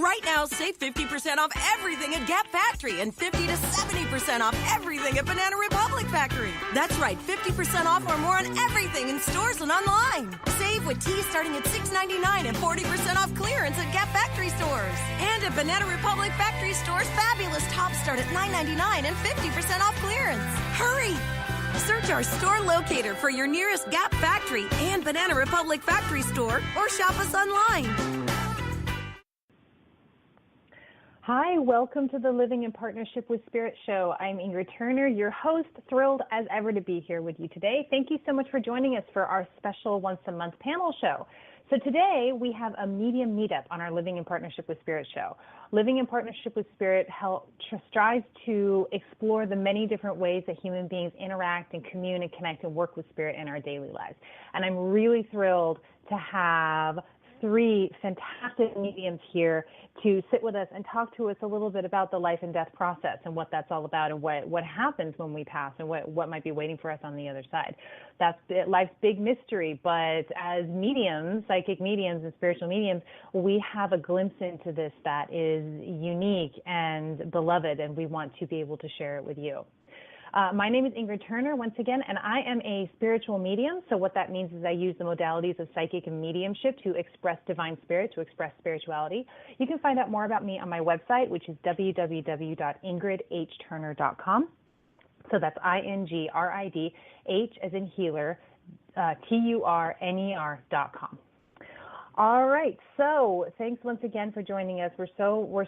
Right now, save 50% off everything at Gap Factory and 50 to 70% off everything at Banana Republic Factory. That's right, 50% off or more on everything in stores and online. Save with teas starting at $6.99 and 40% off clearance at Gap Factory stores. And at Banana Republic Factory stores, fabulous tops start at $9.99 and 50% off clearance. Hurry! Search our store locator for your nearest Gap Factory and Banana Republic Factory store or shop us online. Hi, welcome to the Living in Partnership with Spirit show. I'm Ingrid Turner, your host, thrilled as ever to be here with you today. Thank you so much for joining us for our special once-a-month panel show. So today we have a medium meetup on our Living in Partnership with Spirit show. Living in Partnership with Spirit strives to explore the many different ways that human beings interact and commune and connect and work with Spirit in our daily lives. And I'm really thrilled to have three fantastic mediums here to sit with us and talk to us a little bit about the life and death process and what that's all about and what happens when we pass and what might be waiting for us on the other side. That's life's big mystery, but as mediums, psychic mediums and spiritual mediums, we have a glimpse into this that is unique and beloved, and we want to be able to share it with you. My name is Ingrid Turner, once again, and I am a spiritual medium. So what that means is I use the modalities of psychic and mediumship to express divine spirit, to express spirituality. You can find out more about me on my website, which is www.ingridhturner.com. So that's INGRID, H as in healer, TURNER.com. All right, so thanks once again for joining us. We're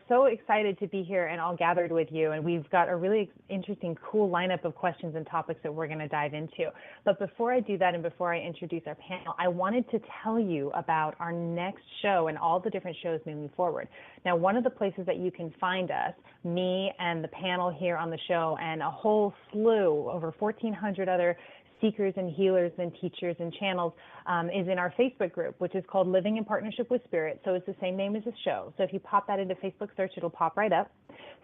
so excited to be here and all gathered with you, and we've got a really interesting, cool lineup of questions and topics that we're going to dive into. But before I do that and before I introduce our panel, I wanted to tell you about our next show and all the different shows moving forward. Now, one of the places that you can find us, me and the panel here on the show, and a whole slew, over 1,400 other seekers and healers and teachers and channels, is in our Facebook group, which is called Living in Partnership with Spirit. So it's the same name as the show. So if you pop that into Facebook search, it'll pop right up.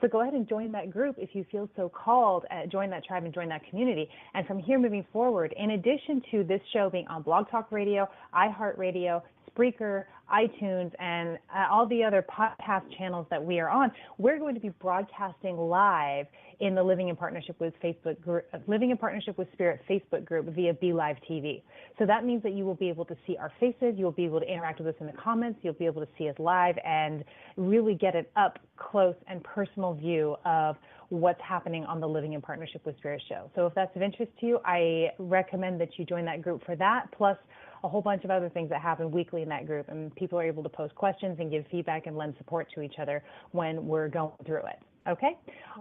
So go ahead and join that group if you feel so called. Join that tribe and join that community. And from here moving forward, in addition to this show being on Blog Talk Radio, iHeartRadio, Spreaker, iTunes, and all the other podcast channels that we are on, we're going to be broadcasting live in the Living in Partnership with Facebook group, Living in Partnership with Spirit Facebook group via BeLive TV. So that means that you will be able to see our faces, you'll be able to interact with us in the comments, you'll be able to see us live and really get an up close and personal view of what's happening on the Living in Partnership with Spirit show. So if that's of interest to you, I recommend that you join that group for that, plus a whole bunch of other things that happen weekly in that group, and people are able to post questions and give feedback and lend support to each other when we're going through it. Okay?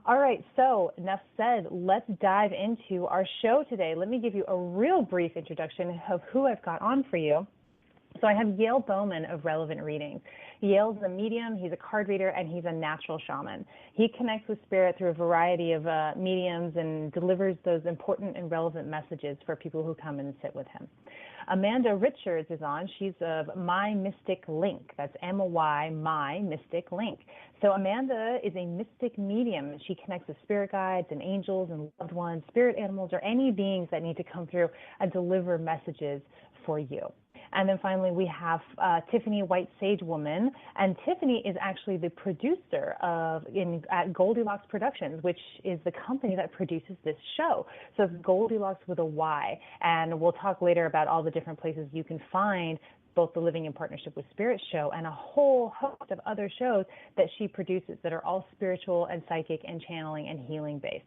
All right, so enough said. Let's dive into our show today. Let me give you a real brief introduction of who I've got on for you. So I have Yale Bowman of Relevant Readings. Yale's a medium, he's a card reader, and he's a natural shaman. He connects with spirit through a variety of mediums and delivers those important and relevant messages for people who come and sit with him. Amanda Richards is on. She's of My Mystic Link. That's M-Y, My Mystic Link. So Amanda is a mystic medium. She connects with spirit guides and angels and loved ones, spirit animals, or any beings that need to come through and deliver messages for you. And then finally, we have Tiffany White Sage Woman, and Tiffany is actually the producer at Goldilocks Productions, which is the company that produces this show. So it's Goldilocks with a Y, and we'll talk later about all the different places you can find both the Living in Partnership with Spirit show and a whole host of other shows that she produces that are all spiritual and psychic and channeling and healing based.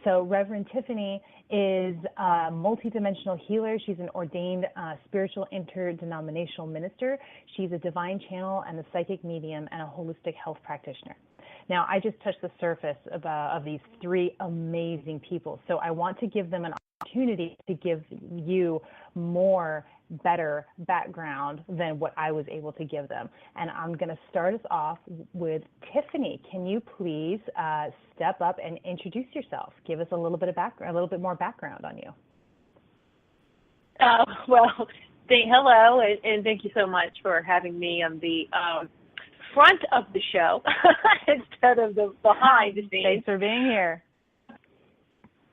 So Reverend Tiffany is a multidimensional healer. She's an ordained spiritual interdenominational minister. She's a divine channel and a psychic medium and a holistic health practitioner. Now, I just touched the surface of these three amazing people. So I want to give them an opportunity to give you more better background than what I was able to give them. And I'm going to start us off with Tiffany. Can you please step up and introduce yourself? Give us a little bit of background, a little bit more background on you. Well, hello, and thank you so much for having me on the front of the show instead of the behind the scenes. Thanks for being here.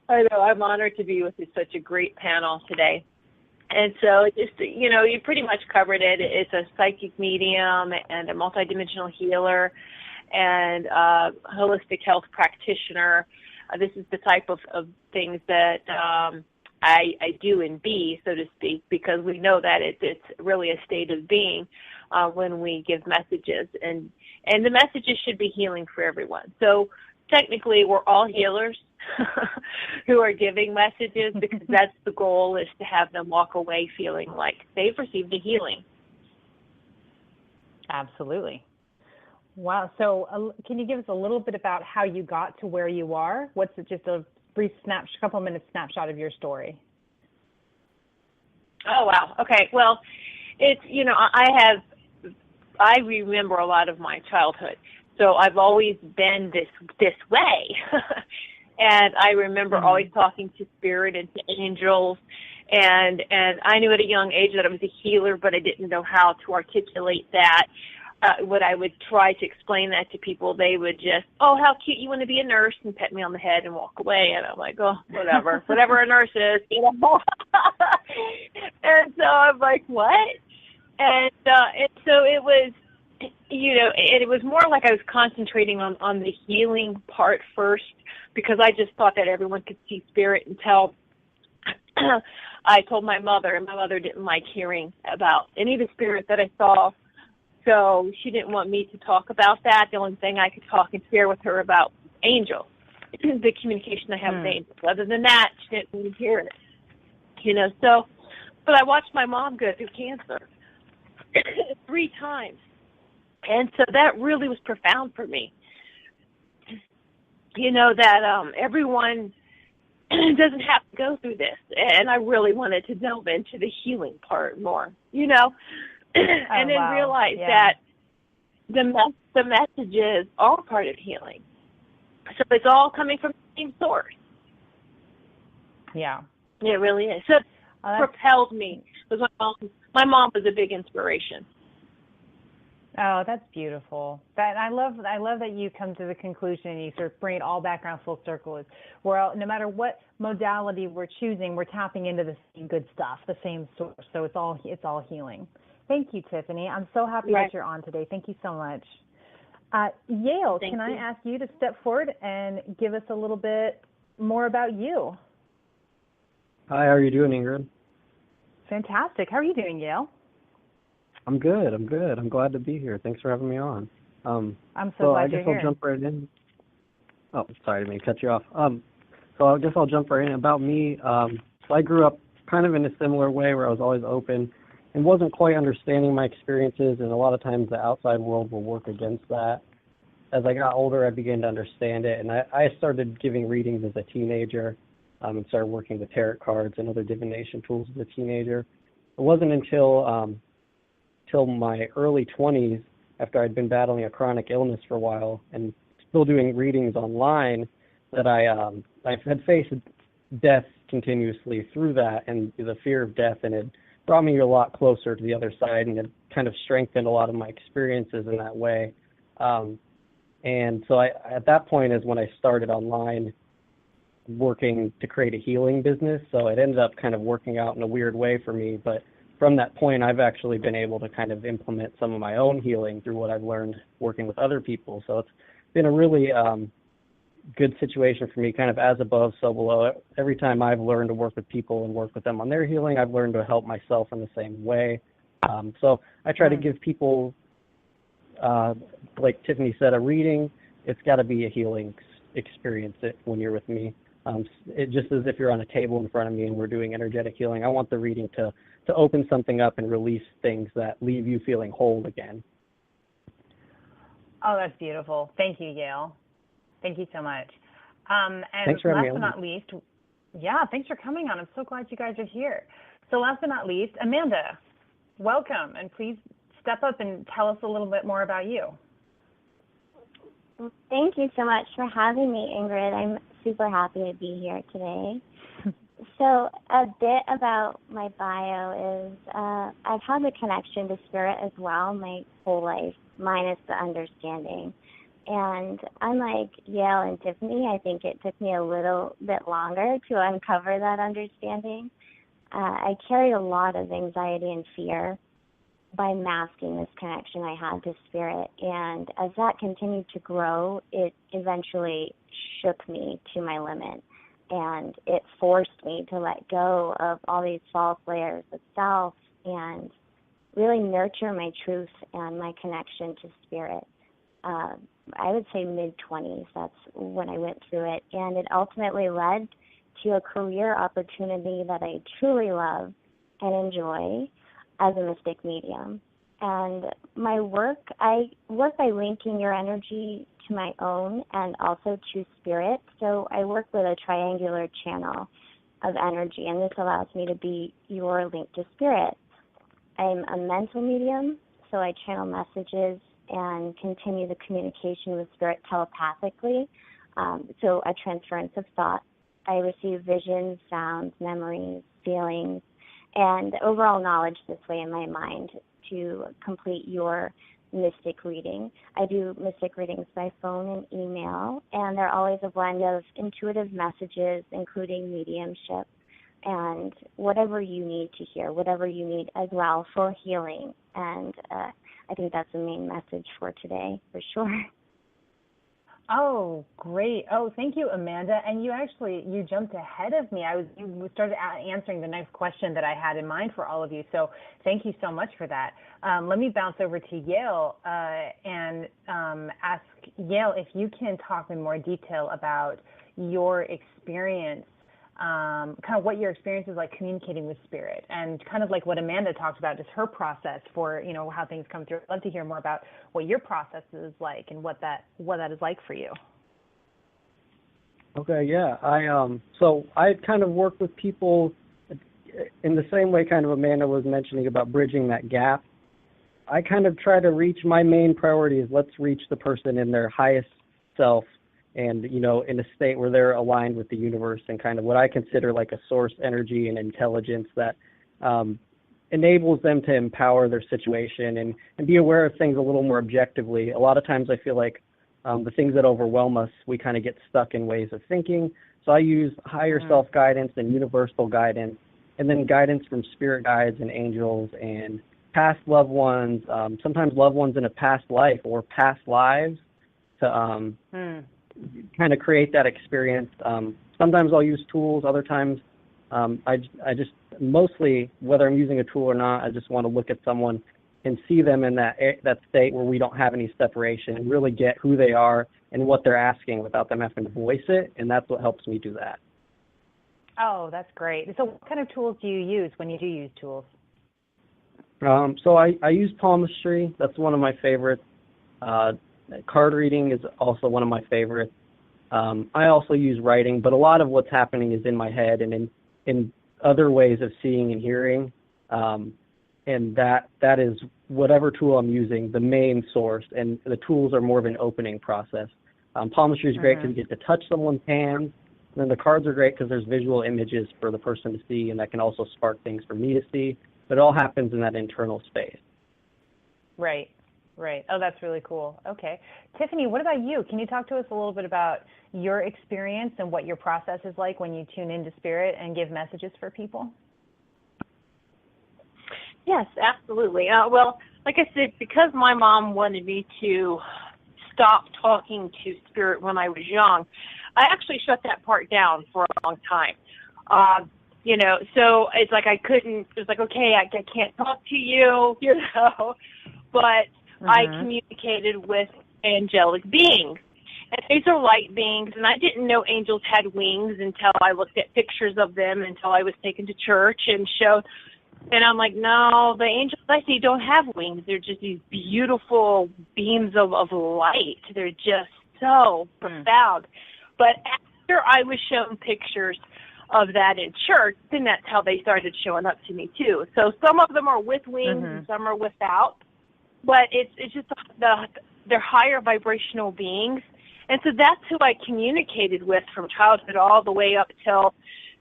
I know, I'm honored to be with such a great panel today. And so it just, you pretty much covered it. It's a psychic medium and a multidimensional healer and a holistic health practitioner. This is the type of things that I do in B, so to speak, because we know that it's really a state of being when we give messages. And the messages should be healing for everyone. So technically, we're all healers who are giving messages because that's the goal, is to have them walk away feeling like they've received a healing. Absolutely. Wow. So can you give us a little bit about how you got to where you are? What's just a brief couple minutes snapshot of your story? Oh, wow. Okay. Well, it's, I remember a lot of my childhood. So I've always been this way. And I remember always talking to spirit and to angels. And I knew at a young age that I was a healer, but I didn't know how to articulate that. When I would try to explain that to people, they would just, oh, how cute, you want to be a nurse, and pet me on the head and walk away. And I'm like, oh, whatever a nurse is, And so I'm like, what? And so it was, and it was more like I was concentrating on the healing part first, because I just thought that everyone could see spirit until I told my mother, and my mother didn't like hearing about any of the spirits that I saw. So she didn't want me to talk about that. The only thing I could talk and share with her about angels, the communication I have with angels. Other than that, she didn't want to hear it. So, but I watched my mom go through cancer 3 times. And so that really was profound for me. That everyone doesn't have to go through this. And I really wanted to delve into the healing part more, and then realize that the messages are part of healing. So it's all coming from the same source. Yeah. It really is. So it propelled me, because my mom was a big inspiration. Oh, that's beautiful. I love that you come to the conclusion and you sort of bring it all back around full circle. No matter what modality we're choosing, we're tapping into the same good stuff, the same source. So it's all healing. Thank you, Tiffany. I'm so happy that you're on today. Thank you so much. Yale, can I ask you to step forward and give us a little bit more about you? Hi, how are you doing, Ingrid? Fantastic. How are you doing, Yale? I'm good. I'm glad to be here. Thanks for having me on. I'm so glad you're here. I guess I'll jump right in. Oh, sorry, I didn't mean to cut you off. So I guess I'll jump right in. About me, so I grew up kind of in a similar way, where I was always open and wasn't quite understanding my experiences, and a lot of times the outside world will work against that. As I got older, I began to understand it, and I started giving readings as a teenager, and started working with tarot cards and other divination tools as a teenager. It wasn't until my early 20s, after I'd been battling a chronic illness for a while and still doing readings online, that I had faced death continuously through that, and the fear of death, and it brought me a lot closer to the other side, and it kind of strengthened a lot of my experiences in that way. And so at that point is when I started online working to create a healing business. So it ended up kind of working out in a weird way for me, but from that point, I've actually been able to kind of implement some of my own healing through what I've learned working with other people. So it's been a really good situation for me, kind of as above, so below. Every time I've learned to work with people and work with them on their healing, I've learned to help myself in the same way. So I try to give people, like Tiffany said, a reading. It's got to be a healing experience when you're with me. It just as if you're on a table in front of me and we're doing energetic healing. I want the reading to open something up and release things that leave you feeling whole again. Oh, that's beautiful. Thank you, Yale. Thank you so much. And thanks for last but not least, thanks for coming on. I'm so glad you guys are here. So last but not least, Amanda, welcome. And please step up and tell us a little bit more about you. Thank you so much for having me, Ingrid. I'm super happy to be here today. So a bit about my bio is I've had the connection to spirit as well my whole life, minus the understanding. And unlike Yale and Tiffany, I think it took me a little bit longer to uncover that understanding. I carried a lot of anxiety and fear by masking this connection I had to spirit. And as that continued to grow, it eventually shook me to my limit. And it forced me to let go of all these false layers of self and really nurture my truth and my connection to spirit. I would say mid-20s, that's when I went through it. And it ultimately led to a career opportunity that I truly love and enjoy as a mystic medium. And my work, I work by linking your energy to my own and also to spirit. So I work with a triangular channel of energy, and this allows me to be your link to spirit. I'm a mental medium, so I channel messages and continue the communication with spirit telepathically. So a transference of thought. I receive visions, sounds, memories, feelings, and overall knowledge this way in my mind to complete your mystic reading. I do mystic readings by phone and email, and they're always a blend of intuitive messages, including mediumship, and whatever you need to hear, whatever you need as well for healing. And I think that's the main message for today, for sure. Oh, great. Oh, thank you, Amanda. And you jumped ahead of me. You started answering the next question that I had in mind for all of you. So thank you so much for that. Let me bounce over to Yale and ask Yale if you can talk in more detail about your experience, kind of what your experience is like communicating with spirit, and kind of like what Amanda talked about, just her process for, how things come through. I'd love to hear more about what your process is like and what that is like for you. Okay, yeah. So I kind of work with people in the same way kind of Amanda was mentioning about bridging that gap. I kind of try to reach, my main priority is let's reach the person in their highest self, and, in a state where they're aligned with the universe and kind of what I consider like a source energy and intelligence that enables them to empower their situation and be aware of things a little more objectively. A lot of times I feel like the things that overwhelm us, we kind of get stuck in ways of thinking. So I use higher self-guidance and universal guidance, and then guidance from spirit guides and angels and past loved ones, sometimes loved ones in a past life or past lives to kind of create that experience. Sometimes I'll use tools. Other times I just mostly, whether I'm using a tool or not, I just want to look at someone and see them in that state where we don't have any separation and really get who they are and what they're asking without them having to voice it. And that's what helps me do that. Oh, that's great. So what kind of tools do you use when you do use tools? So I use palmistry. That's one of my favorites. Card reading is also one of my favorites. I also use writing, but a lot of what's happening is in my head and in other ways of seeing and hearing. And that is whatever tool I'm using, the main source, and the tools are more of an opening process. Palmistry is great because you get to touch someone's hands. And then the cards are great because there's visual images for the person to see, and that can also spark things for me to see. But it all happens in that internal space. Right. Oh, that's really cool. Okay. Tiffany, what about you? Can you talk to us a little bit about your experience and what your process is like when you tune into spirit and give messages for people? Yes, absolutely. Well, like I said, because my mom wanted me to stop talking to spirit when I was young, I actually shut that part down for a long time. So it's like I couldn't, it was like, okay, I can't talk to you, but I communicated with angelic beings. And these are light beings, and I didn't know angels had wings until I looked at pictures of them, until I was taken to church and showed. And I'm like, no, the angels I see don't have wings. They're just these beautiful beams of light. They're just so profound. But after I was shown pictures of that in church, then that's how they started showing up to me too. So some of them are with wings and some are without. But it's just they're higher vibrational beings. And so that's who I communicated with from childhood all the way up till,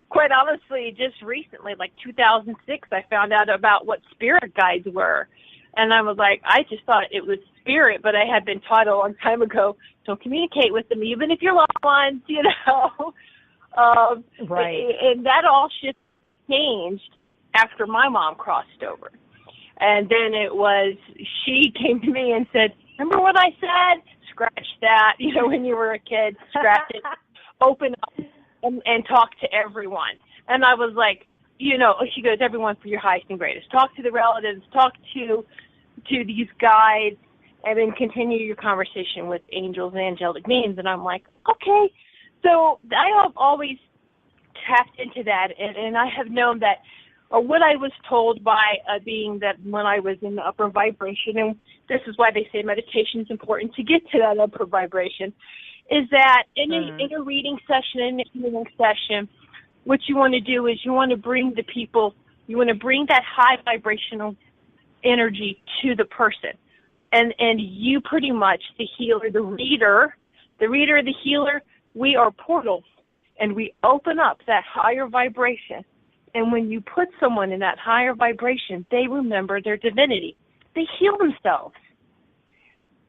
quite honestly, just recently, like 2006, I found out about what spirit guides were. And I was like, I just thought it was spirit, but I had been taught a long time ago, don't communicate with them, even if you're loved ones, Right. And that all changed after my mom crossed over. And then it was, she came to me and said, remember what I said? Scratch that, when you were a kid, scratch it, open up and talk to everyone. And I was like, she goes, everyone for your highest and greatest. Talk to the relatives, talk to these guides, and then continue your conversation with angels and angelic beings. And I'm like, okay. So I have always tapped into that, and I have known that, or what I was told by a being that when I was in the upper vibration, and this is why they say meditation is important to get to that upper vibration, is that in a reading session, in a healing session, what you want to do is you want to bring the people, you want to bring that high vibrational energy to the person. And you pretty much, the healer, the reader, the healer, we are portals, and we open up that higher vibration. And when you put someone in that higher vibration, they remember their divinity. They heal themselves.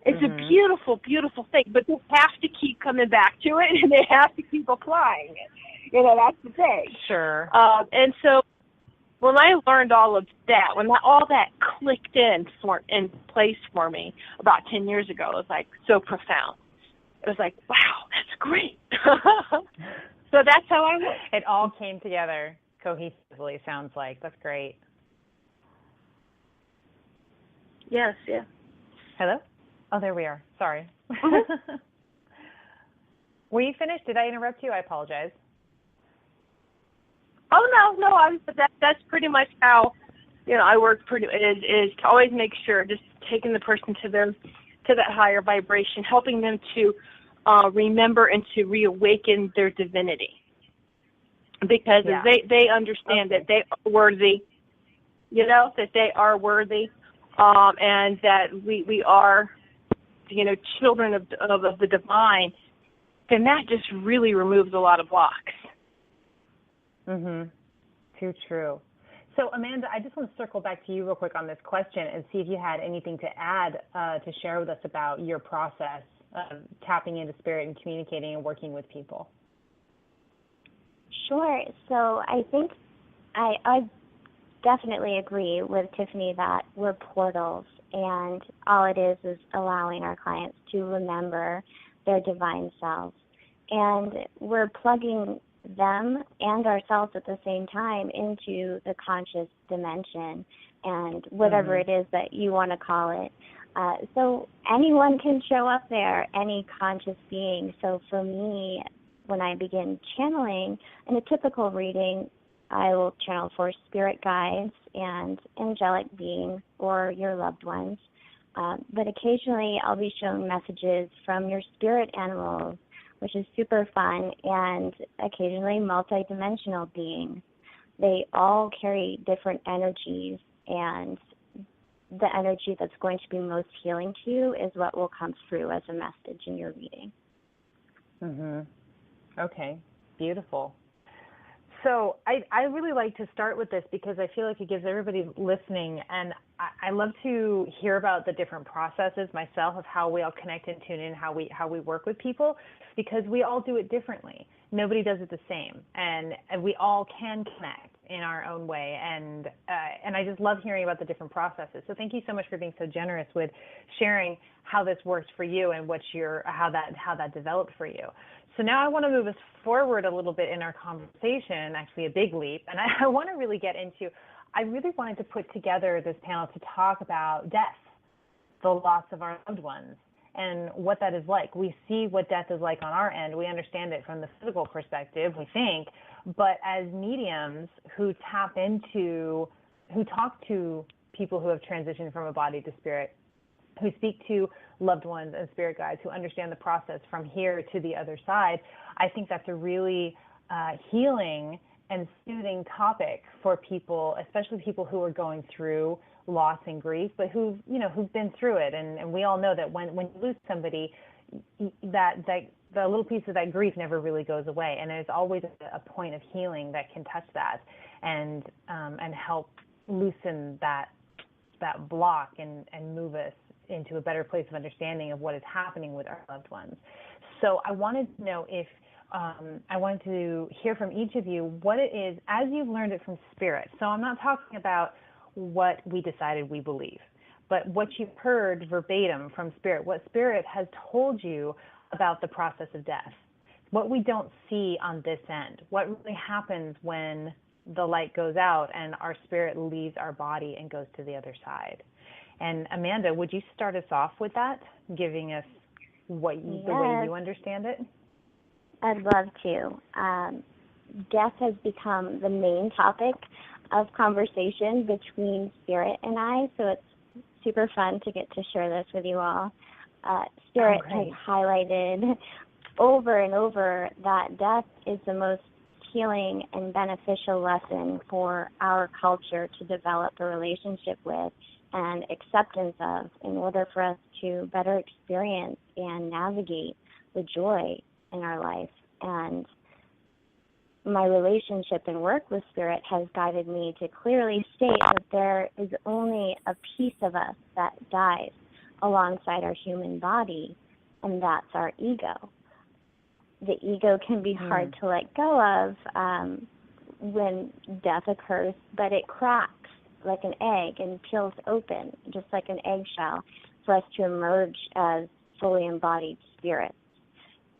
It's a beautiful, beautiful thing. But they have to keep coming back to it, and they have to keep applying it. That's the thing. Sure. And so when I learned all of that, when all that clicked in place for me about 10 years ago, it was like so profound. It was like, wow, that's great. So that's how I went. It all came together cohesively, sounds like. That's great. Yes, yeah. Hello? Oh, there we are. Sorry. Were you finished? Did I interrupt you? I apologize. Oh, no. That's pretty much how, I work is to always make sure, just taking the person to that higher vibration, helping them to remember and to reawaken their divinity. Because they understand that they are worthy, that they are worthy, and that we are, children of the divine, then that just really removes a lot of blocks. Too true. So, Amanda, I just want to circle back to you real quick on this question and see if you had anything to add to share with us about your process of tapping into spirit and communicating and working with people. Sure. So I think I definitely agree with Tiffany that we're portals, and all it is allowing our clients to remember their divine selves. And we're plugging them and ourselves at the same time into the conscious dimension, and whatever it is that you want to call it. So anyone can show up there, any conscious being. So for me, when I begin channeling, in a typical reading, I will channel for spirit guides and angelic beings or your loved ones. But occasionally I'll be shown messages from your spirit animals, which is super fun, and occasionally multidimensional beings. They all carry different energies, and the energy that's going to be most healing to you is what will come through as a message in your reading. Okay, beautiful. So I really like to start with this because I feel like it gives everybody listening, and I love to hear about the different processes myself of how we all connect and tune in, how we work with people, because we all do it differently. Nobody does it the same, and we all can connect in our own way, and I just love hearing about the different processes. So thank you so much for being so generous with sharing how this works for you and how that developed for you. So now I want to move us forward a little bit in our conversation, actually a big leap, and I want to really get into, I really wanted to put together this panel to talk about death, the loss of our loved ones, and what that is like. We see what death is like on our end. We understand it from the physical perspective, we think, but as mediums who talk to people who have transitioned from a body to spirit, who speak to loved ones and spirit guides, who understand the process from here to the other side, I think that's a really healing and soothing topic for people, especially people who are going through loss and grief, but who've been through it. And we all know that when you lose somebody, that the little piece of that grief never really goes away. And there's always a point of healing that can touch that and help loosen that block and move us into a better place of understanding of what is happening with our loved ones. So I wanted to know if I wanted to hear from each of you what it is as you've learned it from Spirit. So I'm not talking about what we decided we believe, but what you've heard verbatim from Spirit, what Spirit has told you about the process of death, what we don't see on this end, what really happens when the light goes out and our spirit leaves our body and goes to the other side. And Amanda, would you start us off with that, giving us the way you understand it? I'd love to. Death has become the main topic of conversation between Spirit and I, so it's super fun to get to share this with you all. Spirit has highlighted over and over that death is the most healing and beneficial lesson for our culture to develop a relationship with and acceptance of in order for us to better experience and navigate the joy in our life. And my relationship and work with Spirit has guided me to clearly state that there is only a piece of us that dies alongside our human body, and that's our ego. The ego can be hard to let go of when death occurs, but it cracks like an egg and peels open, just like an eggshell, for us to emerge as fully embodied spirits.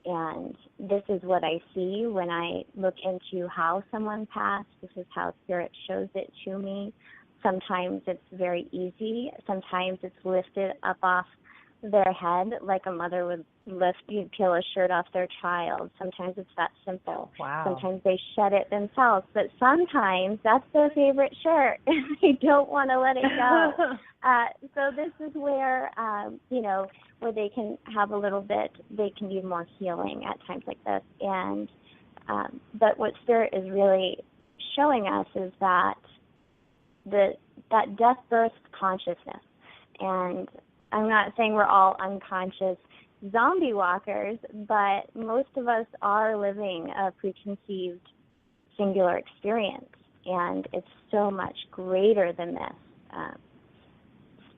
And this is what I see when I look into how someone passed. This is how Spirit shows it to me. Sometimes it's very easy. Sometimes it's lifted up off their head like a mother would peel a shirt off their child. Sometimes it's that simple. Wow. Sometimes they shed it themselves, but sometimes that's their favorite shirt and they don't want to let it go. So this is where, where they can have a little bit, they can be more healing at times like this. And but what Spirit is really showing us is that that death births consciousness. And I'm not saying we're all unconscious zombie walkers, but most of us are living a preconceived singular experience, and it's so much greater than this.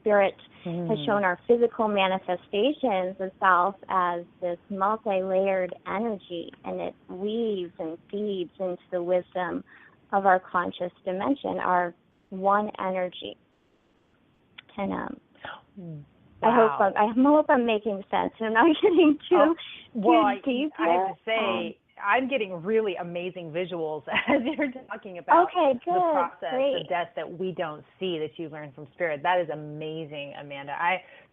Spirit has shown our physical manifestations of self as this multi-layered energy, and it weaves and feeds into the wisdom of our conscious dimension, our one energy. And wow. I hope I'm making sense. I'm not getting too deep. I have to say, I'm getting really amazing visuals as you're talking about the process of death that we don't see that you learned from Spirit. That is amazing, Amanda.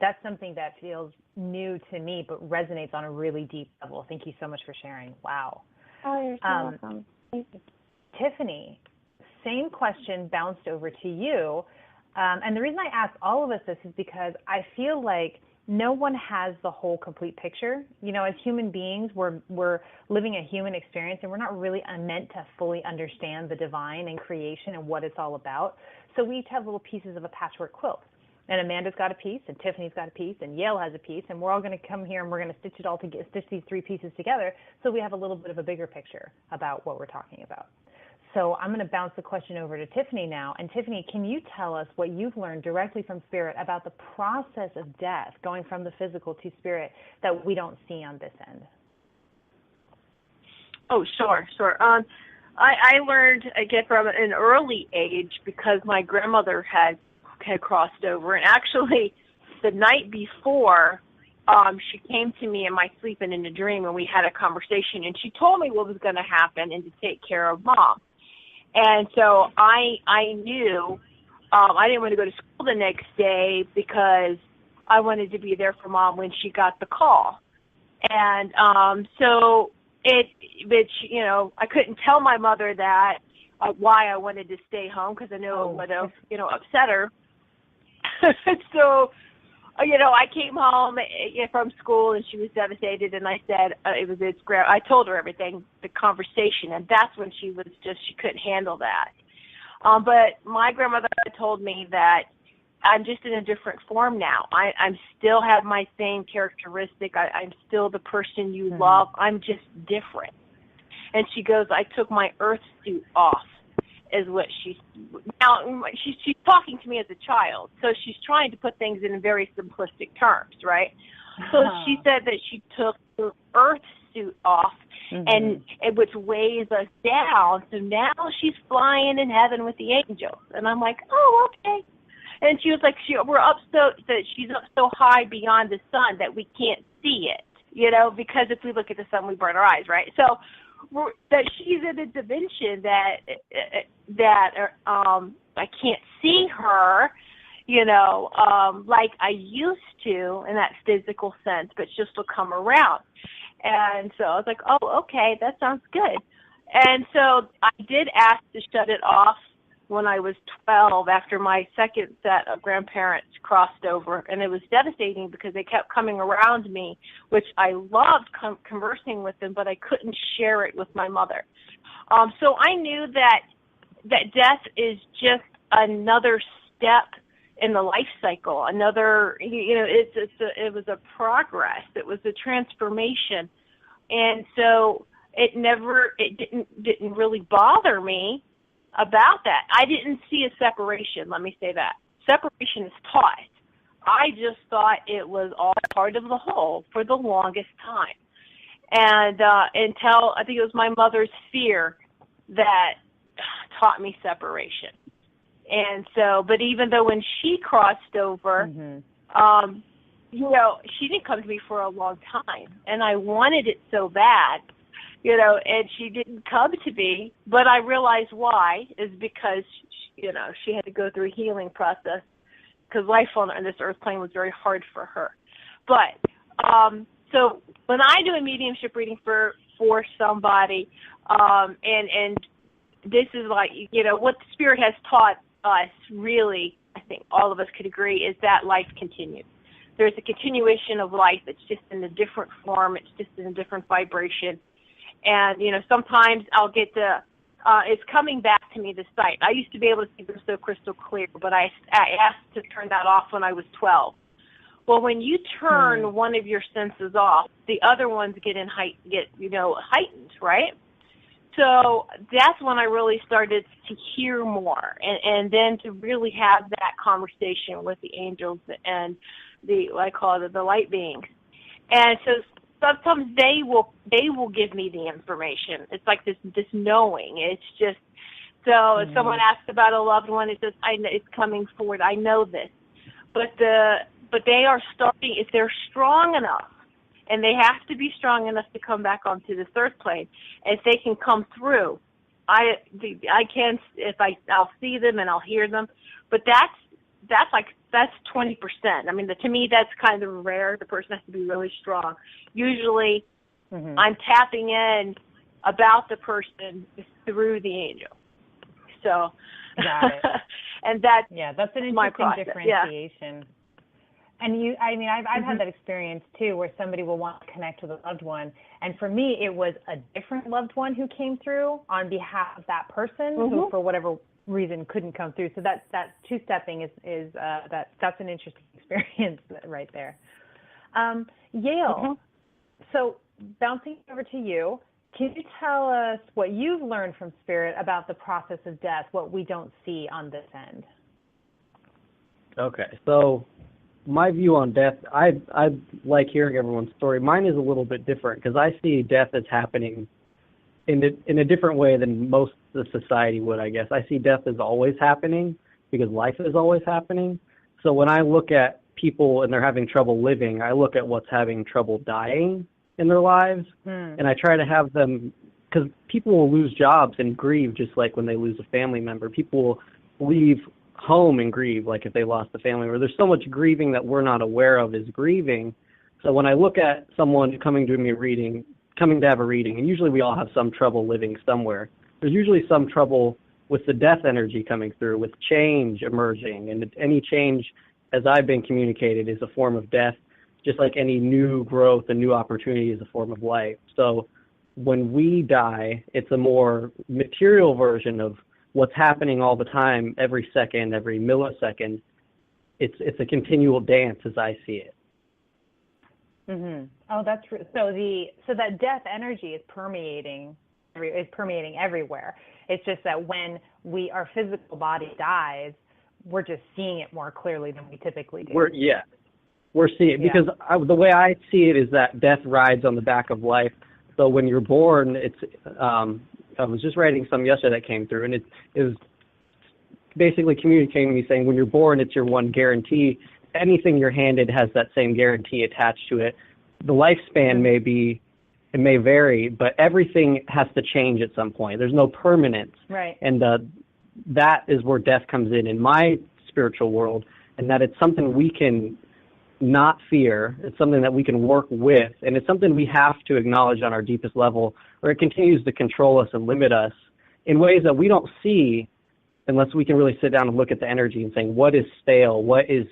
That's something that feels new to me but resonates on a really deep level. Thank you so much for sharing. Wow. Oh, you're so welcome. Thank you. Tiffany, same question bounced over to you. And the reason I ask all of us this is because I feel like no one has the whole complete picture. You know, as human beings, we're living a human experience, and we're not really meant to fully understand the divine and creation and what it's all about. So we each have little pieces of a patchwork quilt. And Amanda's got a piece, and Tiffany's got a piece, and Yale has a piece, and we're all going to come here and we're going to stitch these three pieces together so we have a little bit of a bigger picture about what we're talking about. So I'm going to bounce the question over to Tiffany now. And Tiffany, can you tell us what you've learned directly from Spirit about the process of death, going from the physical to Spirit, that we don't see on this end? Oh, sure. I learned, again, from an early age because my grandmother had crossed over. And actually, the night before, she came to me in my sleep and in a dream, and we had a conversation. And she told me what was going to happen and to take care of Mom. And so I knew I didn't want to go to school the next day because I wanted to be there for Mom when she got the call. And I couldn't tell my mother that why I wanted to stay home because I knew it would have, upset her. So, I came home from school and she was devastated, and I said I told her everything, the conversation, and that's when she couldn't handle that. But my grandmother told me that I'm just in a different form now. I still have my same characteristic. I'm still the person you love. I'm just different. And she goes, I took my earth suit off. Is what she's talking to me as a child, so she's trying to put things in very simplistic terms, right? So she said that she took her earth suit off and which weighs us down. So now she's flying in heaven with the angels. And I'm like, oh, okay. And she was like, we're up she's up so high beyond the sun that we can't see it, because if we look at the sun, we burn our eyes, right? So that she's in a dimension that I can't see her, like I used to in that physical sense, but she'll still come around. And so I was like, oh, okay, that sounds good. And so I did ask to shut it off when I was 12 after my second set of grandparents crossed over. And it was devastating because they kept coming around me, which I loved conversing with them, but I couldn't share it with my mother. So I knew that death is just another step in the life cycle, another, it was a progress, it was a transformation. And so it didn't really bother me about that. I didn't see a separation, let me say that. Separation is taught. I just thought it was all part of the whole for the longest time. And until I think it was my mother's fear that taught me separation. And so, but even though when she crossed over, she didn't come to me for a long time. And I wanted it so bad, and she didn't come to me. But I realized why is because, she had to go through a healing process because life on this earth plane was very hard for her. But so when I do a mediumship reading for somebody, and this is like, what the Spirit has taught us, really, I think all of us could agree, is that life continues. There's a continuation of life. It's just in a different form. It's just in a different vibration. And, sometimes I'll get it's coming back to me, the sight. I used to be able to see them so crystal clear, but I asked to turn that off when I was 12. Well, when you turn one of your senses off, the other ones get heightened, right? So that's when I really started to hear more, and then to really have that conversation with the angels and I call it the light beings. And so sometimes they will give me the information. It's like this knowing. It's just so if someone asks about a loved one, it's just it's coming forward. I know this, but they are starting, if they're strong enough. And they have to be strong enough to come back onto this earth plane. If they can come through, I'll see them and I'll hear them. But that's 20%. I mean, to me, that's kind of rare. The person has to be really strong. Usually, I'm tapping in about the person through the angel. So, got it. And that's an interesting differentiation. Yeah. And I've had that experience too, where somebody will want to connect with a loved one, and for me, it was a different loved one who came through on behalf of that person who, for whatever reason, couldn't come through. So that two-stepping is that's an interesting experience right there. Yale. So bouncing over to you, can you tell us what you've learned from Spirit about the process of death, what we don't see on this end? Okay, so my view on death, I like hearing everyone's story. Mine is a little bit different because I see death as happening in a different way than most of the society would, I guess. I see death as always happening because life is always happening. So when I look at people and they're having trouble living, I look at what's having trouble dying in their lives, and I try to have them, because people will lose jobs and grieve just like when they lose a family member. People will leave home and grieve, like if they lost a family member. There's so much grieving that we're not aware of is grieving. So when I look at someone coming to have a reading, and usually we all have some trouble living somewhere, there's usually some trouble with the death energy coming through, with change emerging, and any change, as I've been communicated, is a form of death, just like any new growth and new opportunity is a form of life. So when we die, it's a more material version of what's happening all the time, every second, every millisecond. It's a continual dance as I see it. Oh, that's true. So that death energy is permeating everywhere. It's just that when our physical body dies, we're just seeing it more clearly than we typically do. We're seeing it because the way I see it is that death rides on the back of life. So when you're born, it's I was just writing some yesterday that came through, and it was basically communicating me saying when you're born, it's your one guarantee. Anything you're handed has that same guarantee attached to it. The lifespan it may vary, but everything has to change at some point. There's no permanence. Right. And that is where death comes in my spiritual world, and that it's something we can not fear. It's something that we can work with, and it's something we have to acknowledge on our deepest level, or it continues to control us and limit us in ways that we don't see unless we can really sit down and look at the energy and saying, what is stale? What is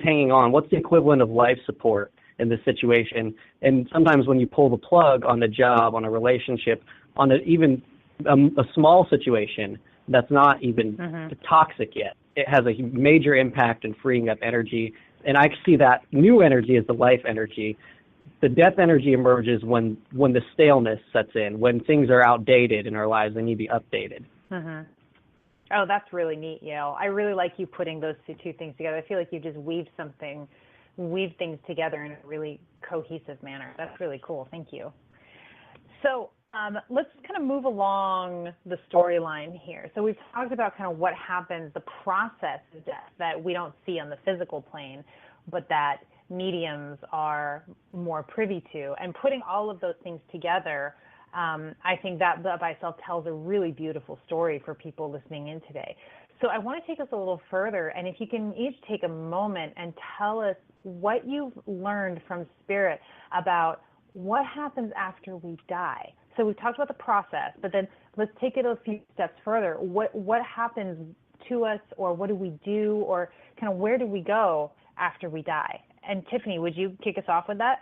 hanging on? What's the equivalent of life support in this situation? And sometimes when you pull the plug on a job, on a relationship, on even a small situation that's not even toxic yet, it has a major impact in freeing up energy. And I see that new energy as the life energy. The death energy emerges when the staleness sets in, when things are outdated in our lives, they need to be updated. Oh, that's really neat, Yale. I really like you putting those two things together. I feel like you just weave things together in a really cohesive manner. That's really cool. Thank you. So let's kind of move along the storyline here. So we've talked about kind of what happens, the process of death that we don't see on the physical plane, but that mediums are more privy to. And putting all of those things together, I think that by itself tells a really beautiful story for people listening in today. So I want to take us a little further, and if you can each take a moment and tell us what you've learned from Spirit about what happens after we die. So we've talked about the process, but then let's take it a few steps further. What happens to us, or what do we do, or kind of where do we go after we die? And Tiffany, would you kick us off with that?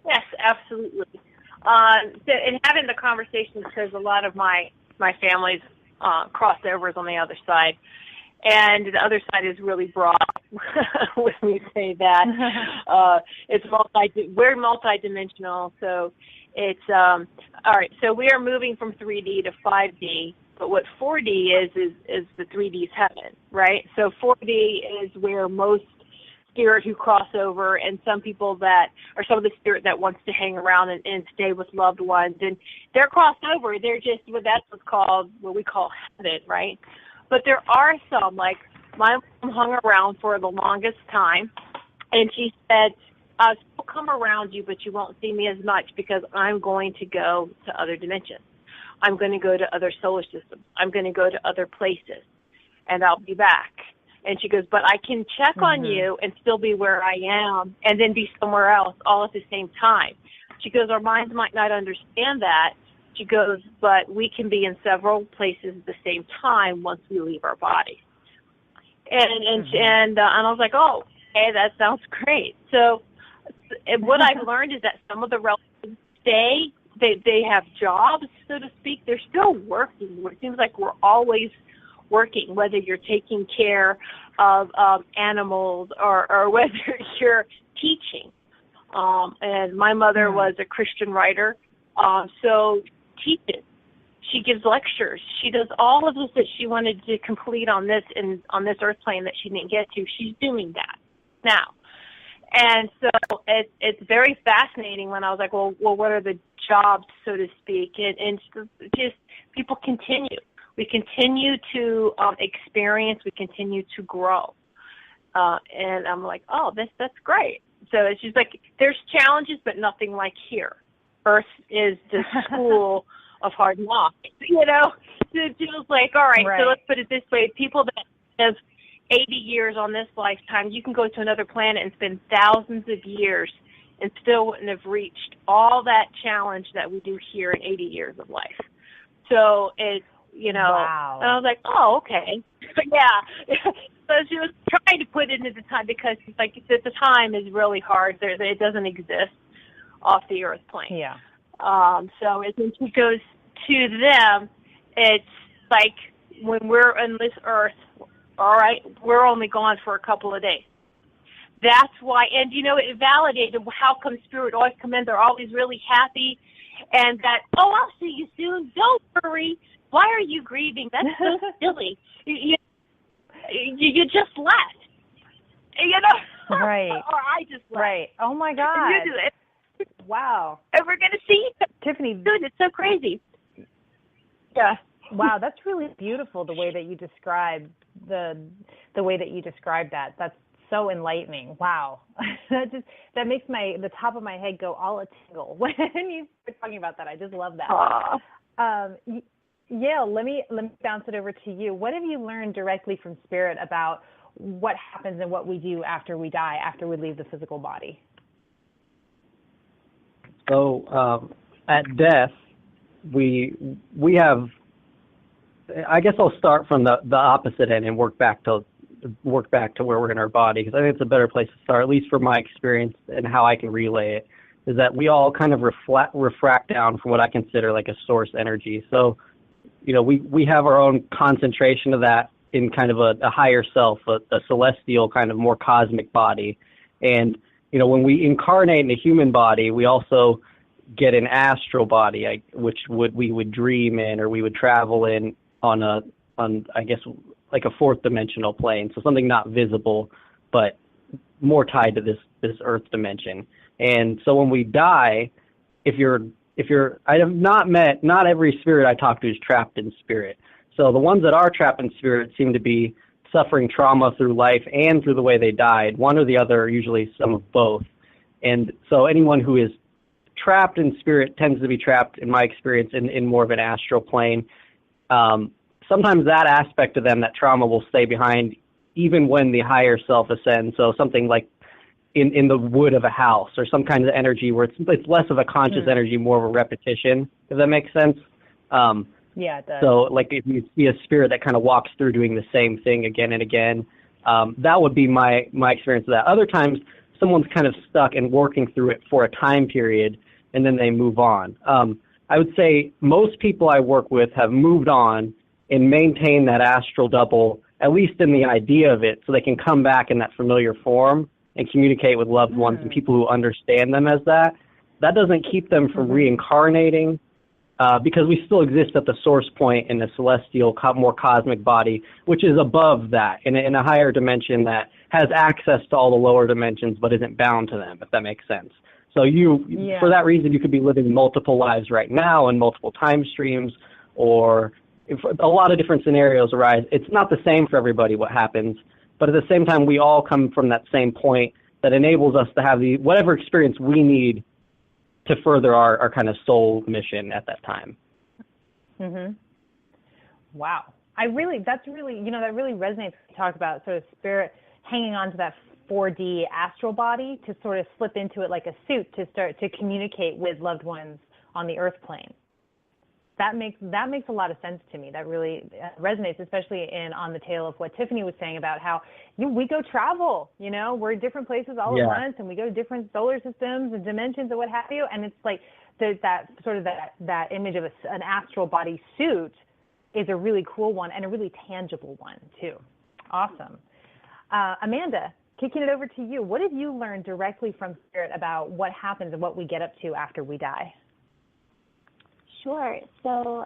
Yes, absolutely. And having the conversation, because a lot of my family's crossovers on the other side, and the other side is really broad when we say that. We're multidimensional, so it's all right. So we are moving from 3D to 5D, but what 4D is the 3D's heaven, right? So 4D is where most spirit who cross over, and some people that are some of the spirit that wants to hang around and stay with loved ones, and they're crossed over. They're just that's what we call heaven, right? But there are some, like my mom hung around for the longest time, and she said, I'll still come around you, but you won't see me as much because I'm going to go to other dimensions. I'm going to go to other solar systems. I'm going to go to other places, and I'll be back. And she goes, but I can check on you and still be where I am and then be somewhere else all at the same time. She goes, our minds might not understand that. She goes, but we can be in several places at the same time once we leave our body. And I was like, oh, okay, that sounds great. So what I've learned is that some of the relatives stay. They have jobs, so to speak. They're still working. It seems like we're always working, whether you're taking care of animals or whether you're teaching. And my mother was a Christian writer, so teaches. She gives lectures. She does all of this that she wanted to complete on this earth plane that she didn't get to. She's doing that now. And so it's very fascinating when I was like, well, what are the jobs, so to speak? And just people continue. We continue to experience. We continue to grow. And I'm like, oh, that's great. So it's just like there's challenges, but nothing like here. Earth is the school of hard knocks. It feels like, all right, so let's put it this way. People that have 80 years on this lifetime, you can go to another planet and spend thousands of years and still wouldn't have reached all that challenge that we do here in 80 years of life. So it's, wow. And I was like, oh, okay. But yeah. So she was trying to put it into the time because it's like the time is really hard. It doesn't exist off the earth plane. Yeah. So when she goes to them, it's like when we're on this earth, all right, we're only gone for a couple of days. That's why, and it validated how come spirit always come in. They're always really happy, and that, oh, I'll see you soon. Don't worry. Why are you grieving? That's so silly. You just left. Right. Or I just left. Right. Oh my God. You do it. Wow. And we're going to see Tiffany, good. It's so crazy. Yeah. wow, that's really beautiful the way that you described the way that you described that. That's so enlightening. Wow. that makes the top of my head go all a tingle when you start talking about that. I just love that. Yale, let me bounce it over to you. What have you learned directly from Spirit about what happens and what we do after we die, after we leave the physical body? So at death, we have. I guess I'll start from the opposite end and work back to where we're in our body, because I think it's a better place to start, at least for my experience and how I can relay it, is that we all kind of refract down from what I consider like a source energy. So, we have our own concentration of that in kind of a higher self, a celestial kind of more cosmic body. And, when we incarnate in a human body, we also get an astral body, which we would dream in, or we would travel in on I guess like a fourth dimensional plane, so something not visible but more tied to this earth dimension. And so when we die, if you're I have not every spirit I talk to is trapped in spirit. So the ones that are trapped in spirit seem to be suffering trauma through life and through the way they died, one or the other, usually some of both. And so anyone who is trapped in spirit tends to be trapped, in my experience, in more of an astral plane. Sometimes that aspect of them, that trauma, will stay behind even when the higher self ascends. So something like in the wood of a house, or some kind of energy where it's less of a conscious energy, more of a repetition, if that makes sense. Yeah, it does. So like if you see a spirit that kind of walks through doing the same thing again and again, that would be my experience of that. Other times, someone's kind of stuck and working through it for a time period, and then they move on. I would say most people I work with have moved on and maintain that astral double, at least in the idea of it, so they can come back in that familiar form and communicate with loved ones and people who understand them as that. That doesn't keep them from reincarnating, because we still exist at the source point in the celestial, more cosmic body, which is above that, in a higher dimension that has access to all the lower dimensions but isn't bound to them, if that makes sense. So for that reason, you could be living multiple lives right now in multiple time streams, or if a lot of different scenarios arise. It's not the same for everybody what happens, but at the same time, we all come from that same point that enables us to have whatever experience we need to further our kind of soul mission at that time. Wow. That really resonates to talk about sort of spirit hanging on to that 4D astral body to sort of slip into it like a suit to start to communicate with loved ones on the earth plane. That makes a lot of sense to me. That really resonates, especially on the tail of what Tiffany was saying about how we go travel. We're in different places all at once, and we go to different solar systems and dimensions and what have you. And it's like there's that sort of that image of an astral body suit is a really cool one and a really tangible one too. Awesome. Amanda, kicking it over to you. What have you learned directly from Spirit about what happens and what we get up to after we die? Sure. So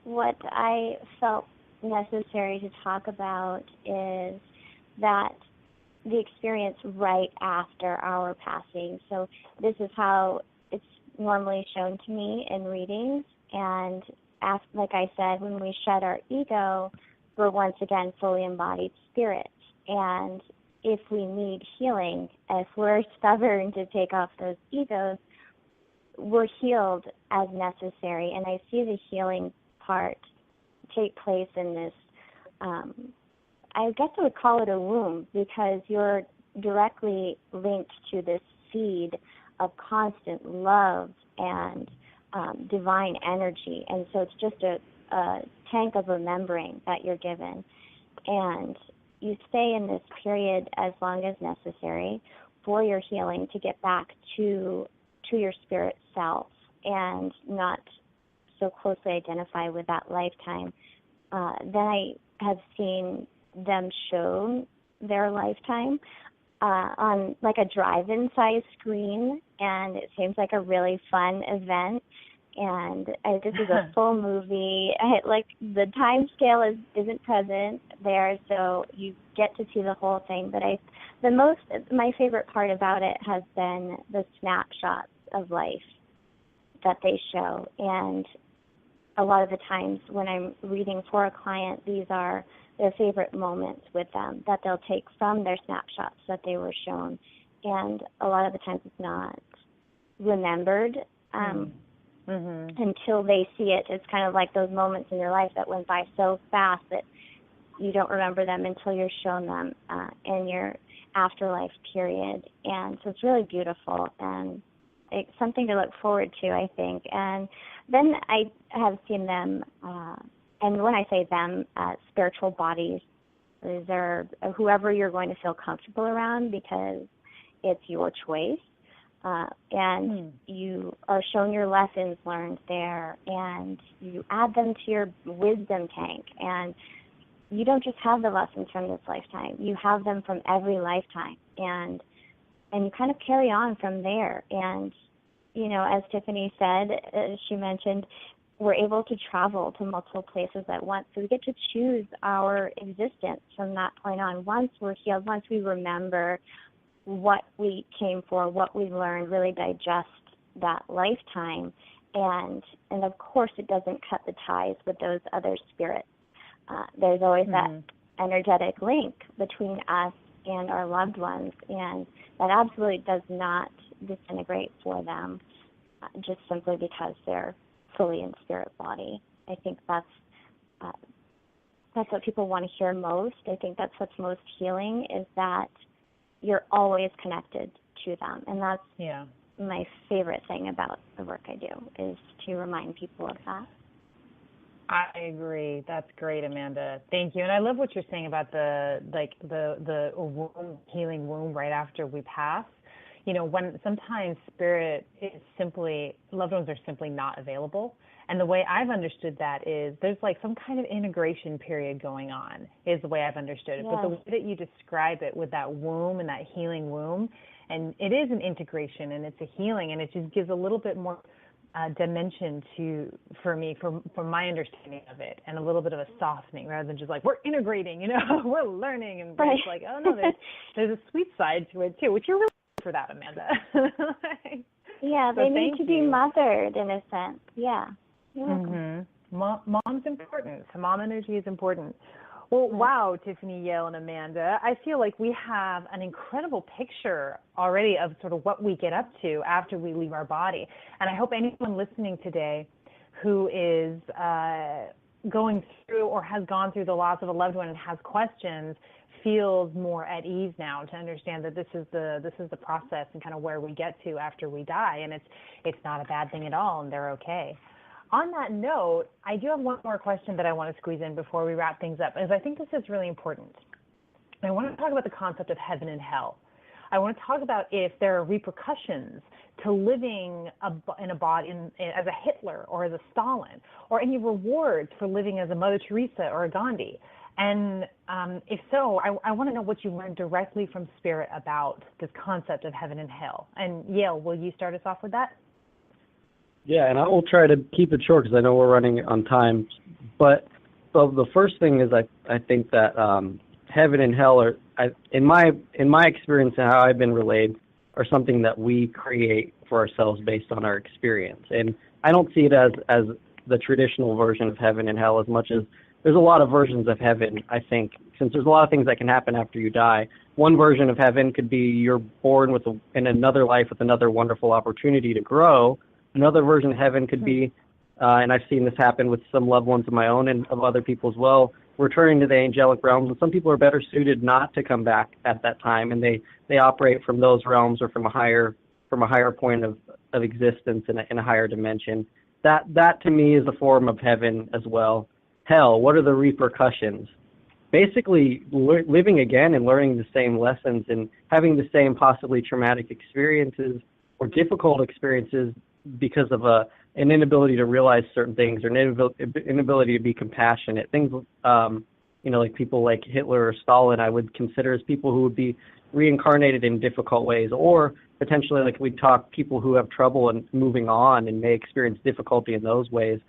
what I felt necessary to talk about is that the experience right after our passing. So this is how it's normally shown to me in readings. And like I said, when we shed our ego, we're once again fully embodied spirit. And if we need healing, if we're stubborn to take off those egos, we're healed as necessary. And I see the healing part take place in this, I guess I would call it a womb, because you're directly linked to this seed of constant love and divine energy. And so it's just a tank of remembering that you're given. And you stay in this period as long as necessary for your healing to get back to your spirit self and not so closely identify with that lifetime. Then I have seen them show their lifetime on like a drive-in size screen, and it seems like a really fun event. And this is a full movie. Like the time scale isn't present there, so you get to see the whole thing. But my favorite part about it has been the snapshots of life that they show. And a lot of the times when I'm reading for a client, these are their favorite moments with them that they'll take from their snapshots that they were shown. And a lot of the times it's not remembered until they see it. It's kind of like those moments in your life that went by so fast that you don't remember them until you're shown them in your afterlife period. And so it's really beautiful and it's something to look forward to, I think. And then I have seen them, and when I say them, spiritual bodies, these are whoever you're going to feel comfortable around because it's your choice. And you are shown your lessons learned there, and you add them to your wisdom tank. And you don't just have the lessons from this lifetime. You have them from every lifetime. And you kind of carry on from there. And, you know, as Tiffany said, she mentioned, we're able to travel to multiple places at once. So we get to choose our existence from that point on. Once we're healed, once we remember what we came for, what we learned, really digest that lifetime. And of course, it doesn't cut the ties with those other spirits. There's always that energetic link between us and our loved ones, and that absolutely does not disintegrate for them just simply because they're fully in spirit body. I think that's what people want to hear most. I think that's what's most healing, is that you're always connected to them. And that's my favorite thing about the work I do, is to remind people of that. I agree. That's great, Amanda. Thank you. And I love what you're saying about the womb, healing womb right after we pass. You know, when sometimes spirit is simply, loved ones are simply not available. And the way I've understood that is there's like some kind of integration period going on, is the way I've understood it. Yes. But the way that you describe it with that womb and that healing womb, and it is an integration and it's a healing, and it just gives a little bit more dimension for me, from my understanding of it, and a little bit of a softening rather than just like, we're integrating, you know, we're learning. And right. It's like, oh no, there's a sweet side to it too, which you're really for that, Amanda. Yeah, they need to be mothered in a sense. Yeah. Mom's important. Mom energy is important. Well, wow, Tiffany, Yale, and Amanda, I feel like we have an incredible picture already of sort of what we get up to after we leave our body. And I hope anyone listening today who is going through or has gone through the loss of a loved one and has questions feels more at ease now to understand that this is the process and kind of where we get to after we die. And it's not a bad thing at all, and they're okay. On that note, I do have one more question that I want to squeeze in before we wrap things up, because I think this is really important. I want to talk about the concept of heaven and hell. I want to talk about if there are repercussions to living in a body as a Hitler or as a Stalin, or any rewards for living as a Mother Teresa or a Gandhi. And if so, I want to know what you learned directly from Spirit about this concept of heaven and hell. And Yale, will you start us off with that? Yeah, and I will try to keep it short because I know we're running on time. But so the first thing is I think that heaven and hell are, in my experience and how I've been relayed, are something that we create for ourselves based on our experience. And I don't see it as the traditional version of heaven and hell as much as there's a lot of versions of heaven, I think, since there's a lot of things that can happen after you die. One version of heaven could be you're born in another life with another wonderful opportunity to grow. Another version of heaven could be, and I've seen this happen with some loved ones of my own and of other people as well, returning to the angelic realms. And some people are better suited not to come back at that time, and they operate from those realms or from a higher point of existence in a higher dimension. That to me is a form of heaven as well. Hell, what are the repercussions? Basically, living again and learning the same lessons and having the same possibly traumatic experiences or difficult experiences because of an inability to realize certain things or an inability to be compassionate. Things, like people like Hitler or Stalin, I would consider as people who would be reincarnated in difficult ways, or potentially, like we talk, people who have trouble in moving on and may experience difficulty in those ways.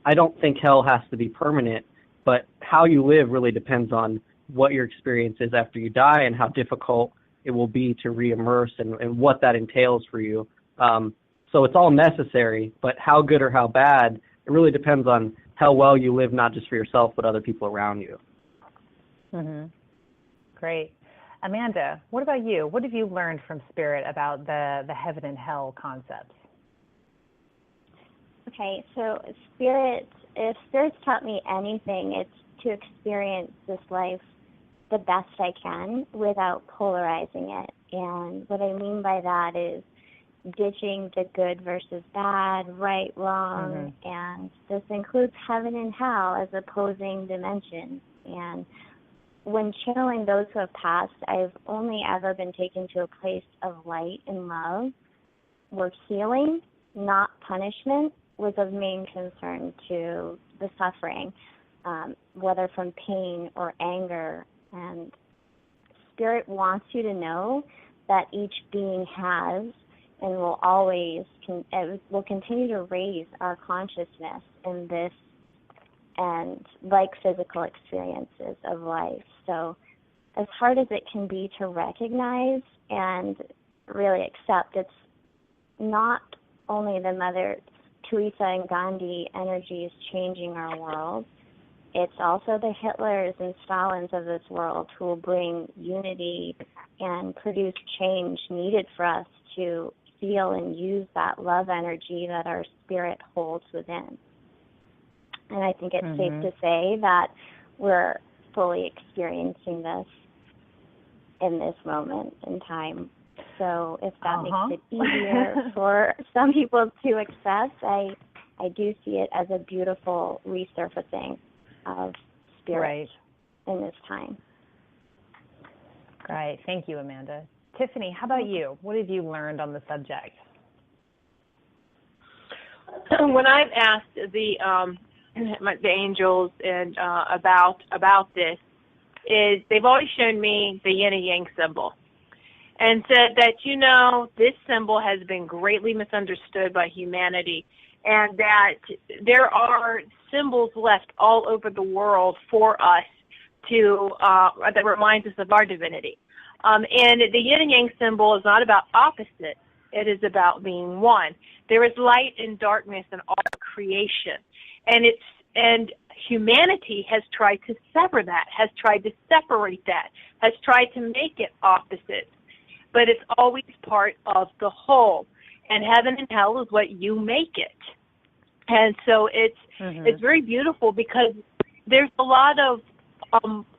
I don't think hell has to be permanent, but how you live really depends on what your experience is after you die and how difficult it will be to re-immerse and what that entails for you. So it's all necessary, but how good or how bad, it really depends on how well you live, not just for yourself, but other people around you. Great. Amanda, what about you? What have you learned from Spirit about the heaven and hell concepts? Okay, so if Spirit's taught me anything, it's to experience this life the best I can without polarizing it. And what I mean by that is ditching the good versus bad, right, wrong, and this includes heaven and hell as opposing dimensions. And when channeling those who have passed, I've only ever been taken to a place of light and love where healing, not punishment, was of main concern to the suffering, whether from pain or anger. And Spirit wants you to know that each being has and will always will continue to raise our consciousness in this and like physical experiences of life. So as hard as it can be to recognize and really accept, it's not only the Mother Teresa and Gandhi energies changing our world, it's also the Hitlers and Stalins of this world who will bring unity and produce change needed for us to feel and use that love energy that our spirit holds within. And I think it's safe to say that we're fully experiencing this in this moment in time. So if that makes it easier for some people to accept, I do see it as a beautiful resurfacing of spirit in this time. Great. Thank you, Amanda. Tiffany, how about you? What have you learned on the subject? When I've asked the angels and about this, is they've always shown me the yin and yang symbol, and said that this symbol has been greatly misunderstood by humanity, and that there are symbols left all over the world for us to that reminds us of our divinity. And the yin and yang symbol is not about opposites. It is about being one. There is light and darkness in all creation. And humanity has tried to sever that, has tried to separate that, has tried to make it opposites. But it's always part of the whole. And heaven and hell is what you make it. And so it's very beautiful because there's a lot of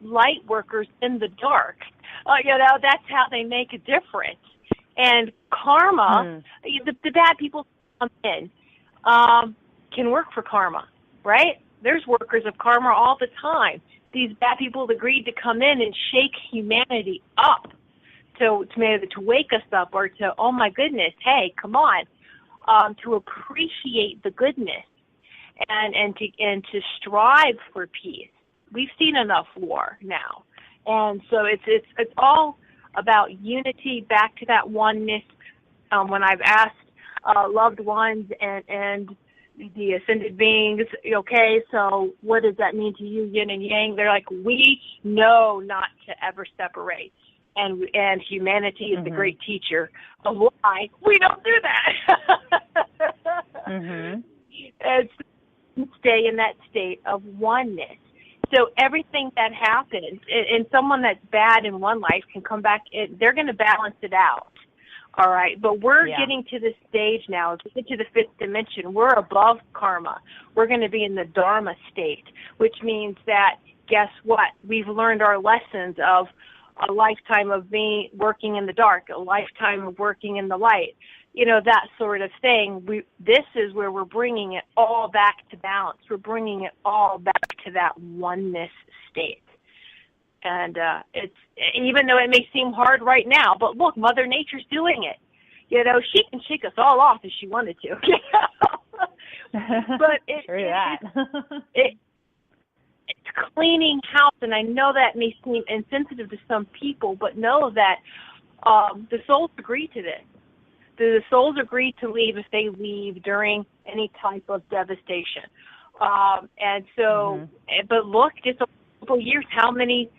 light workers in the dark. That's how they make a difference. And karma, the bad people come in, can work for karma, right? There's workers of karma all the time. These bad people agreed to come in and shake humanity up to wake us up, or to, oh my goodness, hey, come on, to appreciate the goodness and to strive for peace. We've seen enough war now. And so it's all about unity, back to that oneness. When I've asked loved ones and the ascended beings, okay, so what does that mean to you, yin and yang? They're like, we know not to ever separate. And humanity is the great teacher of why we don't do that. And stay in that state of oneness. So everything that happens, and someone that's bad in one life can come back, they're going to balance it out, all right? But we're getting to this stage now. As we get to the fifth dimension, we're above karma. We're going to be in the dharma state, which means that, guess what? We've learned our lessons of a lifetime of working in the dark, a lifetime of working in the light, that sort of thing. This is where we're bringing it all back to balance. We're bringing it all back to that oneness state. And it's, even though it may seem hard right now, but look, Mother Nature's doing it. She can shake us all off if she wanted to. But it's cleaning house, and I know that may seem insensitive to some people, but know that the souls agree to this. The souls agree to leave if they leave during any type of devastation. And so, but look, just a couple of years, how many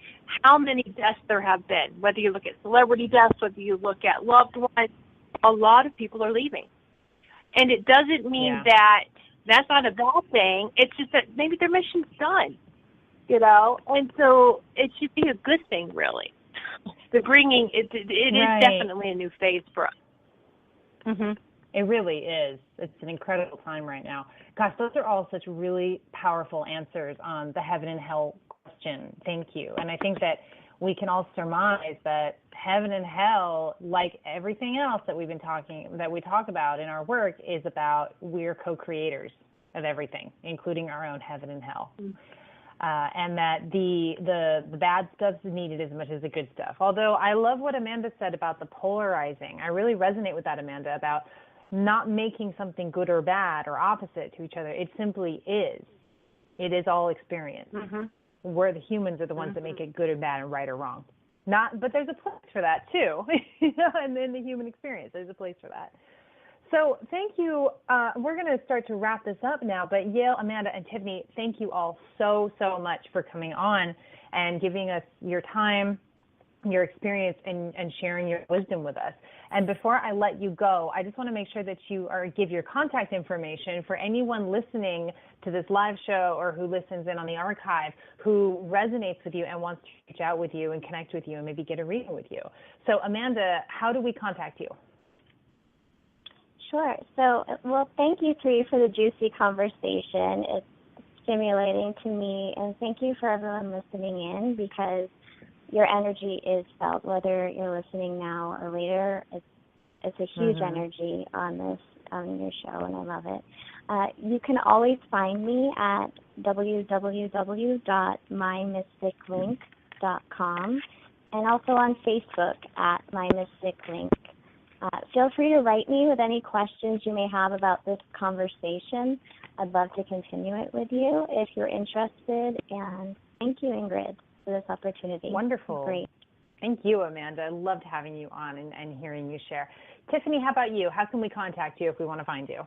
deaths there have been. Whether you look at celebrity deaths, whether you look at loved ones, a lot of people are leaving. And it doesn't mean that that's not a bad thing. It's just that maybe their mission's done, and so it should be a good thing, really. The bringing, it is definitely a new phase for us. Mm-hmm. It really is. It's an incredible time right now. Gosh, those are all such really powerful answers on the heaven and hell question. Thank you. And I think that we can all surmise that heaven and hell, like everything else that we talk about in our work, is about we're co-creators of everything, including our own heaven and hell. Mm-hmm. And that the bad stuff is needed as much as the good stuff. Although I love what Amanda said about the polarizing. I really resonate with that, Amanda, about not making something good or bad or opposite to each other. It simply is. It is all experience. Mm-hmm. Where the humans are the ones that make it good or bad and right or wrong. But there's a place for that too, and in the human experience, there's a place for that. So thank you. We're going to start to wrap this up now, but Yale, Amanda, and Tiffany, thank you all so much for coming on and giving us your time, your experience, and sharing your wisdom with us. And before I let you go, I just want to make sure that you give your contact information for anyone listening to this live show or who listens in on the archive who resonates with you and wants to reach out with you and connect with you and maybe get a reading with you. So Amanda, how do we contact you? Sure. So, thank you three for the juicy conversation. It's stimulating to me, and thank you for everyone listening in, because your energy is felt, whether you're listening now or later. It's a huge energy on your show, and I love it. You can always find me at www.mymysticlink.com and also on Facebook at mymysticlink. Feel free to write me with any questions you may have about this conversation. I'd love to continue it with you if you're interested. And thank you, Ingrid, for this opportunity. Wonderful. Great. Thank you, Amanda. I loved having you on and hearing you share. Tiffany, how about you? How can we contact you if we want to find you?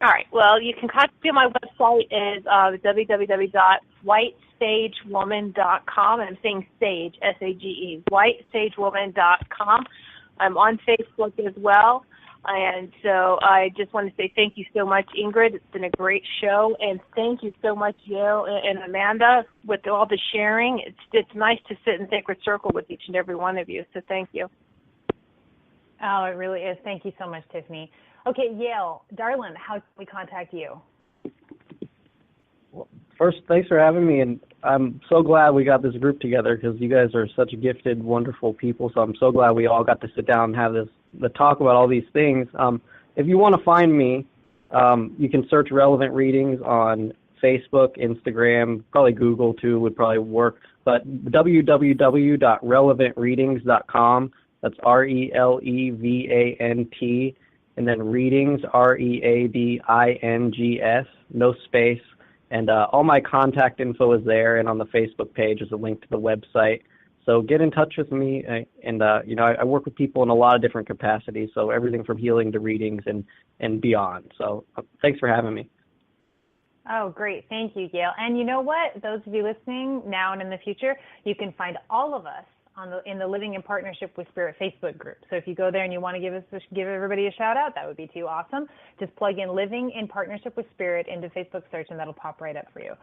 All right. Well, you can contact me on my website is www.whitesagewoman.com. I'm saying sage, S-A-G-E, whitesagewoman.com. I'm on Facebook as well. And so I just want to say thank you so much, Ingrid. It's been a great show. And thank you so much, Yale and Amanda, with all the sharing. It's nice to sit in sacred circle with each and every one of you. So thank you. Oh, it really is. Thank you so much, Tiffany. Okay, Yale, darling, how can we contact you? Well, first, thanks for having me, and I'm so glad we got this group together because you guys are such gifted, wonderful people, so I'm so glad we all got to sit down and have the talk about all these things. If you want to find me, you can search Relevant Readings on Facebook, Instagram, probably Google too would probably work, but www.relevantreadings.com. That's RELEVANT, and then readings, READINGS, no space. And all my contact info is there, and on the Facebook page is a link to the website. So get in touch with me, and I work with people in a lot of different capacities, so everything from healing to readings and beyond. So thanks for having me. Oh, great. Thank you, Yale. And you know what? Those of you listening now and in the future, you can find all of us in the Living in Partnership with Spirit Facebook group. So if you go there and you want to give everybody a shout out, that would be too awesome. Just plug in Living in Partnership with Spirit into Facebook search, and that'll pop right up for you.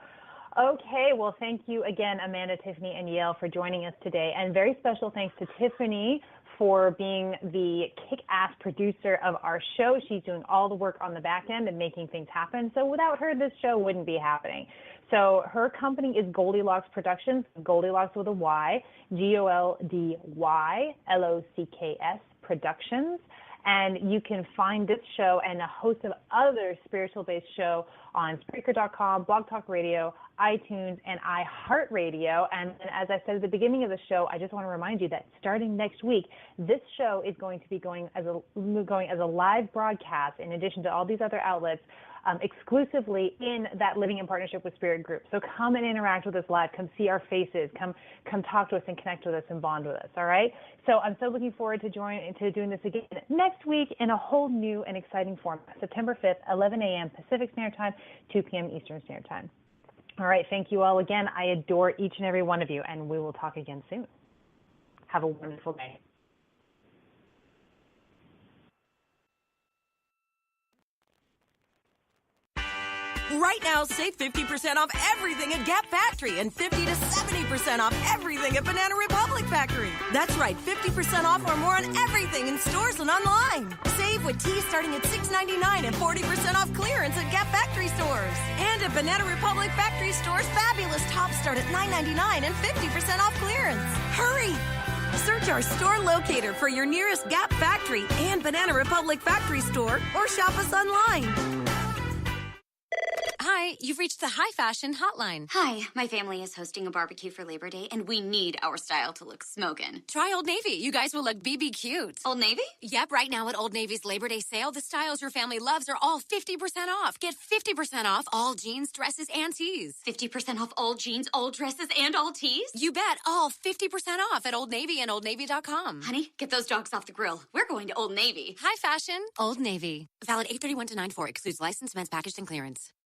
Okay, well, thank you again, Amanda, Tiffany, and Yale for joining us today. And very special thanks to Tiffany for being the kick-ass producer of our show. She's doing all the work on the back end and making things happen. So without her, this show wouldn't be happening. So her company is Goldilocks Productions, Goldilocks with a Y, GOLDYLOCKS Productions. And you can find this show and a host of other spiritual-based shows on Spreaker.com, Blog Talk Radio, iTunes, and iHeartRadio. And as I said at the beginning of the show, I just want to remind you that starting next week, this show is going to be going as a live broadcast in addition to all these other outlets, exclusively in that Living in Partnership with Spirit group. So come and interact with us live. Come see our faces. Come talk to us and connect with us and bond with us, all right? So I'm so looking forward to doing this again next week in a whole new and exciting format, September 5th, 11 a.m. Pacific Standard Time, 2 p.m. Eastern Standard Time. All right, thank you all again. I adore each and every one of you, and we will talk again soon. Have a wonderful day. Right now, save 50% off everything at Gap Factory and 50 to 70% off everything at Banana Republic Factory. That's right, 50% off or more on everything in stores and online. Save with teas starting at $6.99 and 40% off clearance at Gap Factory stores. And at Banana Republic Factory stores, fabulous tops start at $9.99 and 50% off clearance. Hurry! Search our store locator for your nearest Gap Factory and Banana Republic Factory store or shop us online. Hi, you've reached the High Fashion Hotline. Hi, my family is hosting a barbecue for Labor Day, and we need our style to look smokin'. Try Old Navy. You guys will look BB cute. Old Navy? Yep, right now at Old Navy's Labor Day sale, the styles your family loves are all 50% off. Get 50% off all jeans, dresses, and tees. 50% off all jeans, all dresses, and all tees? You bet, all 50% off at Old Navy and OldNavy.com. Honey, get those dogs off the grill. We're going to Old Navy. High Fashion, Old Navy. Valid 8/31 to 9/4. Excludes licensed men's packaged and clearance.